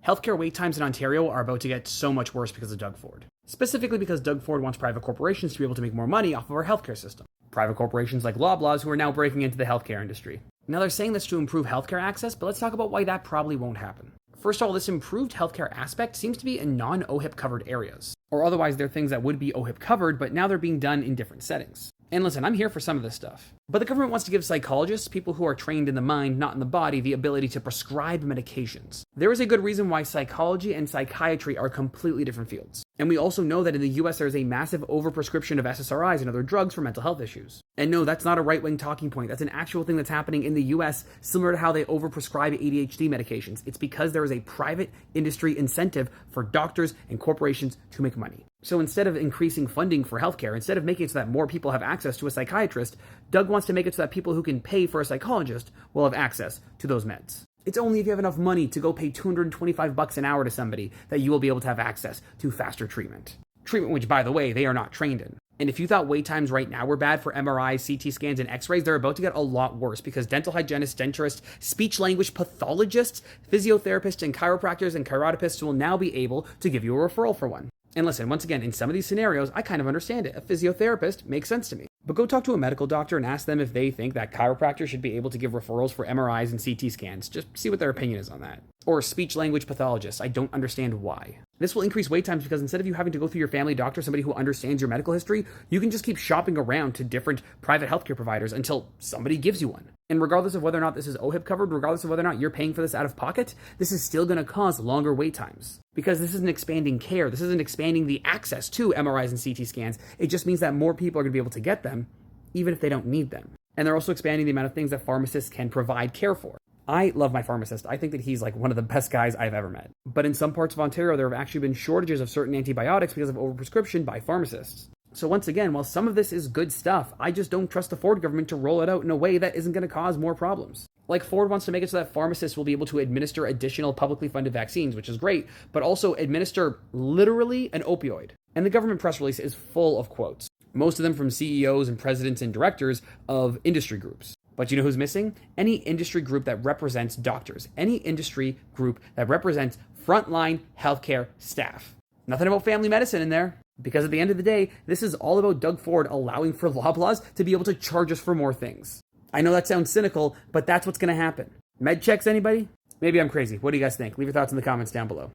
Healthcare wait times in Ontario are about to get so much worse because of Doug Ford. Specifically because Doug Ford wants private corporations to be able to make more money off of our healthcare system. Private corporations like Loblaws who are now breaking into the healthcare industry. Now they're saying this to improve healthcare access, but let's talk about why that probably won't happen. First of all, this improved healthcare aspect seems to be in non-OHIP covered areas. Or otherwise they're things that would be OHIP covered, but now they're being done in different settings. And listen, I'm here for some of this stuff. But the government wants to give psychologists, people who are trained in the mind, not in the body, the ability to prescribe medications. There is a good reason why psychology and psychiatry are completely different fields. And we also know that in the US there is a massive overprescription of SSRIs and other drugs for mental health issues. And no, that's not a right-wing talking point. That's an actual thing that's happening in the US, similar to how they overprescribe ADHD medications. It's because there is a private industry incentive for doctors and corporations to make money. So instead of increasing funding for healthcare, instead of making it so that more people have access to a psychiatrist, Doug wants to make it so that people who can pay for a psychologist will have access to those meds. It's only if you have enough money to go pay $225 an hour to somebody that you will be able to have access to faster treatment. Treatment which, by the way, they are not trained in. And if you thought wait times right now were bad for MRIs, CT scans, and x-rays, they're about to get a lot worse because dental hygienists, denturists, speech-language pathologists, physiotherapists, and chiropractors and chirotopists will now be able to give you a referral for one. And listen, once again, in some of these scenarios, I kind of understand it. A physiotherapist makes sense to me. But go talk to a medical doctor and ask them if they think that chiropractors should be able to give referrals for MRIs and CT scans. Just see what their opinion is on that. Or speech-language pathologists. I don't understand why. This will increase wait times because instead of you having to go through your family doctor, somebody who understands your medical history, you can just keep shopping around to different private healthcare providers until somebody gives you one. And regardless of whether or not this is OHIP covered, regardless of whether or not you're paying for this out of pocket, this is still going to cause longer wait times. Because this isn't expanding care. This isn't expanding the access to MRIs and CT scans. It just means that more people are going to be able to get them, even if they don't need them. And they're also expanding the amount of things that pharmacists can provide care for. I love my pharmacist. I think that he's like one of the best guys I've ever met. But in some parts of Ontario, there have actually been shortages of certain antibiotics because of overprescription by pharmacists. So once again, while some of this is good stuff, I just don't trust the Ford government to roll it out in a way that isn't going to cause more problems. Like Ford wants to make it so that pharmacists will be able to administer additional publicly funded vaccines, which is great, but also administer literally an opioid. And the government press release is full of quotes, most of them from CEOs and presidents and directors of industry groups. But you know who's missing? Any industry group that represents doctors. Any industry group that represents frontline healthcare staff. Nothing about family medicine in there. Because at the end of the day, this is all about Doug Ford allowing for Loblaws to be able to charge us for more things. I know that sounds cynical, but that's what's going to happen. Med checks, anybody? Maybe I'm crazy. What do you guys think? Leave your thoughts in the comments down below.